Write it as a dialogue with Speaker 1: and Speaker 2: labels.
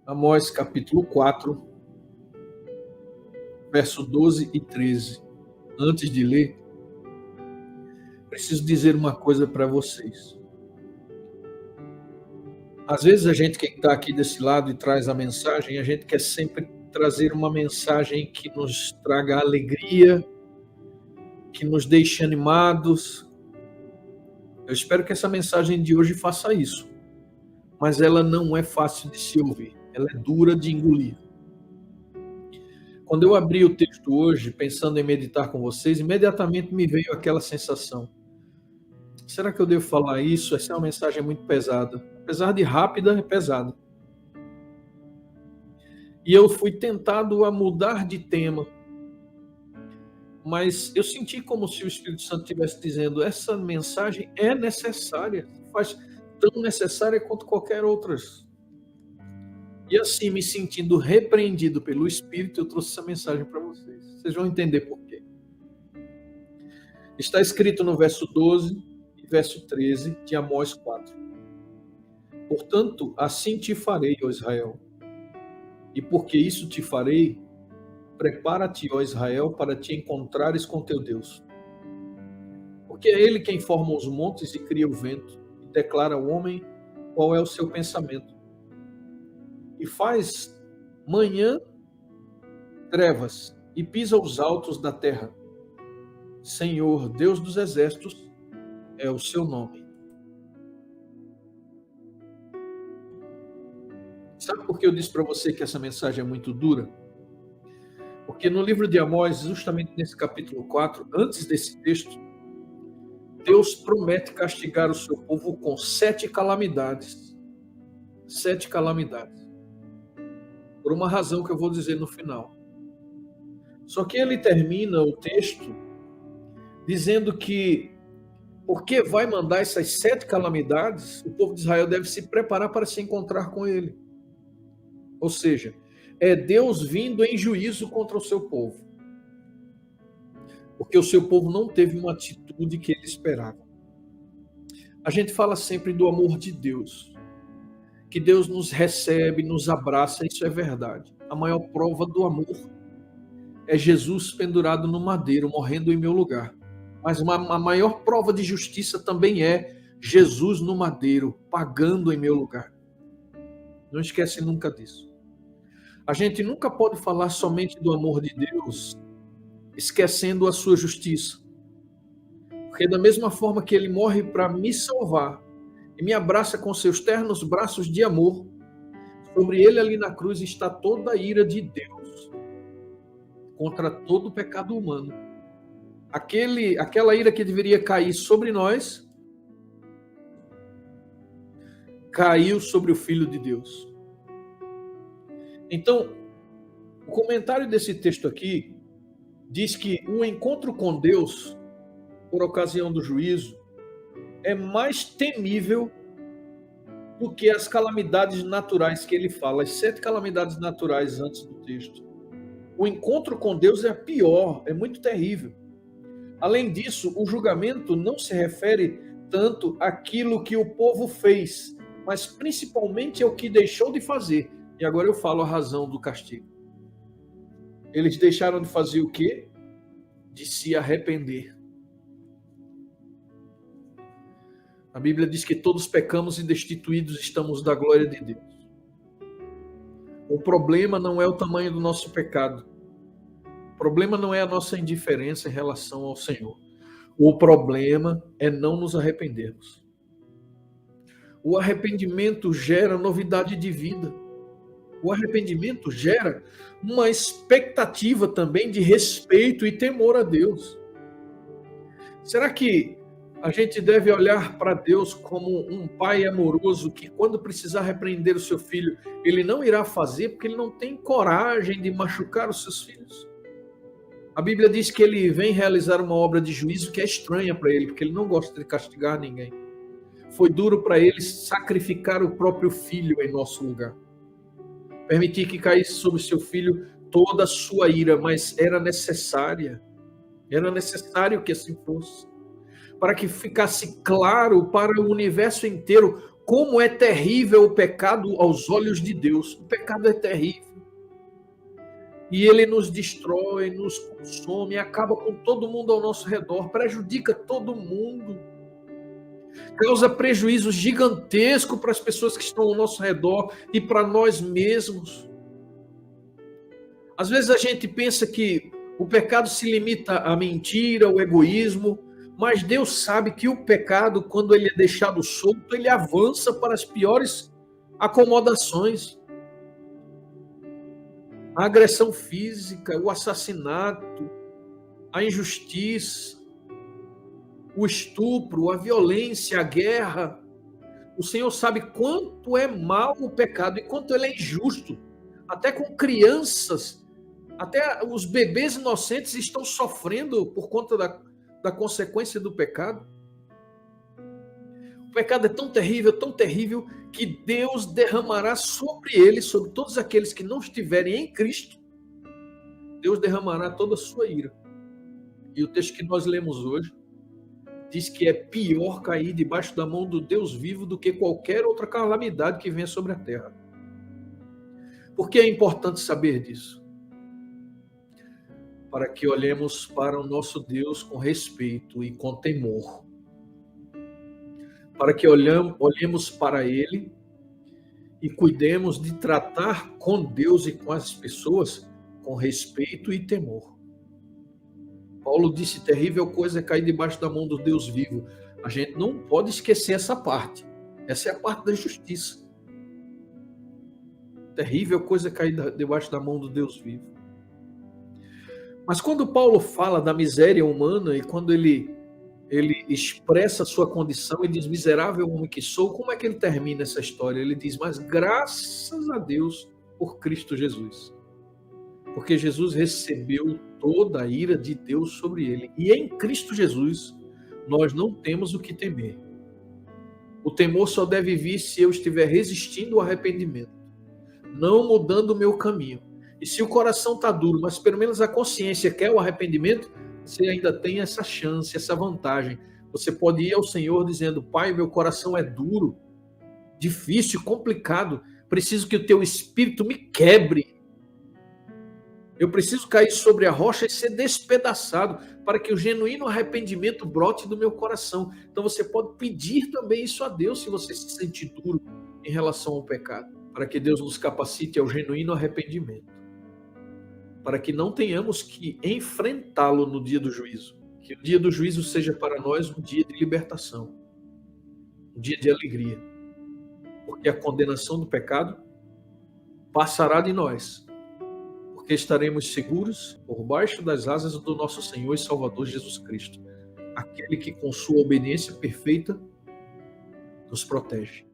Speaker 1: Amós capítulo 4, verso 12 e 13. Antes de ler, preciso dizer uma coisa para vocês. Às vezes a gente que está aqui desse lado e traz a mensagem, a gente quer sempre trazer uma mensagem que nos traga alegria, que nos deixe animados. Eu espero que essa mensagem de hoje faça isso. Mas ela não é fácil de se ouvir, ela é dura de engolir. Quando eu abri o texto hoje, pensando em meditar com vocês, imediatamente me veio aquela sensação. Será que eu devo falar isso? Essa é uma mensagem muito pesada. Apesar de rápida, é pesada. E eu fui tentado a mudar de tema. Mas eu senti como se o Espírito Santo estivesse dizendo, essa mensagem é necessária, faz tão necessária quanto qualquer outra. E assim, me sentindo repreendido pelo Espírito, eu trouxe essa mensagem para vocês. Vocês vão entender por quê. Está escrito no verso 12 e verso 13 de Amós 4. Portanto, assim te farei, ó Israel. E porque isso te farei, prepara-te, ó Israel, para te encontrares com teu Deus. Porque é ele quem forma os montes e cria o vento, e declara ao homem qual é o seu pensamento. E faz manhã trevas, e pisa os altos da terra. Senhor, Deus dos exércitos, é o seu nome. Sabe por que eu disse para você que essa mensagem é muito dura? Porque no livro de Amós, justamente nesse capítulo 4, antes desse texto, Deus promete castigar o seu povo com 7 calamidades. 7 calamidades. Por uma razão que eu vou dizer no final. Só que ele termina o texto dizendo que, porque vai mandar essas 7 calamidades, o povo de Israel deve se preparar para se encontrar com ele. Ou seja, é Deus vindo em juízo contra o seu povo. Porque o seu povo não teve uma atitude que ele esperava. A gente fala sempre do amor de Deus. Que Deus nos recebe, nos abraça, isso é verdade. A maior prova do amor é Jesus pendurado no madeiro, morrendo em meu lugar. Mas a maior prova de justiça também é Jesus no madeiro, pagando em meu lugar. Não esquece nunca disso. A gente nunca pode falar somente do amor de Deus, esquecendo a sua justiça. Porque da mesma forma que ele morre para me salvar, e me abraça com seus ternos braços de amor, sobre ele ali na cruz está toda a ira de Deus contra todo o pecado humano. Aquela ira que deveria cair sobre nós, caiu sobre o Filho de Deus. Então, o comentário desse texto aqui diz que o encontro com Deus, por ocasião do juízo, é mais temível do que as calamidades naturais que ele fala, as 7 calamidades naturais antes do texto. O encontro com Deus é pior, é muito terrível. Além disso, o julgamento não se refere tanto àquilo que o povo fez, mas principalmente ao que deixou de fazer. E agora eu falo a razão do castigo. Eles deixaram de fazer o quê? De se arrepender. A Bíblia diz que todos pecamos e destituídos estamos da glória de Deus. O problema não é o tamanho do nosso pecado. O problema não é a nossa indiferença em relação ao Senhor. O problema é não nos arrependermos. O arrependimento gera novidade de vida. O arrependimento gera uma expectativa também de respeito e temor a Deus. Será que a gente deve olhar para Deus como um pai amoroso que, quando precisar repreender o seu filho, ele não irá fazer porque ele não tem coragem de machucar os seus filhos? A Bíblia diz que ele vem realizar uma obra de juízo que é estranha para ele, porque ele não gosta de castigar ninguém. Foi duro para ele sacrificar o próprio filho em nosso lugar. Permitir que caísse sobre seu filho toda a sua ira, mas era necessário que assim fosse. Para que ficasse claro para o universo inteiro como é terrível o pecado aos olhos de Deus. O pecado é terrível. E ele nos destrói, nos consome, acaba com todo mundo ao nosso redor, prejudica todo mundo, causa prejuízo gigantesco para as pessoas que estão ao nosso redor e para nós mesmos. Às vezes a gente pensa que o pecado se limita à mentira, ao egoísmo, mas Deus sabe que o pecado, quando ele é deixado solto, ele avança para as piores acomodações. A agressão física, o assassinato, a injustiça, o estupro, a violência, a guerra. O Senhor sabe quanto é mal o pecado e quanto ele é injusto. Até com crianças, até os bebês inocentes estão sofrendo por conta da consequência do pecado. O pecado é tão terrível, que Deus derramará sobre ele, sobre todos aqueles que não estiverem em Cristo, Deus derramará toda a sua ira. E o texto que nós lemos hoje diz que é pior cair debaixo da mão do Deus vivo do que qualquer outra calamidade que venha sobre a terra. Por que é importante saber disso? Para que olhemos para o nosso Deus com respeito e com temor. Para que olhemos para Ele e cuidemos de tratar com Deus e com as pessoas com respeito e temor. Paulo disse, terrível coisa é cair debaixo da mão do Deus vivo. A gente não pode esquecer essa parte. Essa é a parte da justiça. Terrível coisa é cair debaixo da mão do Deus vivo. Mas quando Paulo fala da miséria humana e quando ele expressa a sua condição e diz, miserável homem que sou, como é que ele termina essa história? Ele diz, mas graças a Deus por Cristo Jesus. Porque Jesus recebeu toda a ira de Deus sobre ele. E em Cristo Jesus, nós não temos o que temer. O temor só deve vir se eu estiver resistindo ao arrependimento, não mudando o meu caminho. E se o coração está duro, mas pelo menos a consciência quer o arrependimento, você ainda tem essa chance, essa vantagem. Você pode ir ao Senhor dizendo, Pai, meu coração é duro, difícil, complicado, preciso que o teu Espírito me quebre. Eu preciso cair sobre a rocha e ser despedaçado para que o genuíno arrependimento brote do meu coração. Então você pode pedir também isso a Deus se você se sentir duro em relação ao pecado, para que Deus nos capacite ao genuíno arrependimento, para que não tenhamos que enfrentá-lo no dia do juízo. Que o dia do juízo seja para nós um dia de libertação, um dia de alegria, porque a condenação do pecado passará de nós, porque estaremos seguros por baixo das asas do nosso Senhor e Salvador Jesus Cristo, aquele que com sua obediência perfeita nos protege.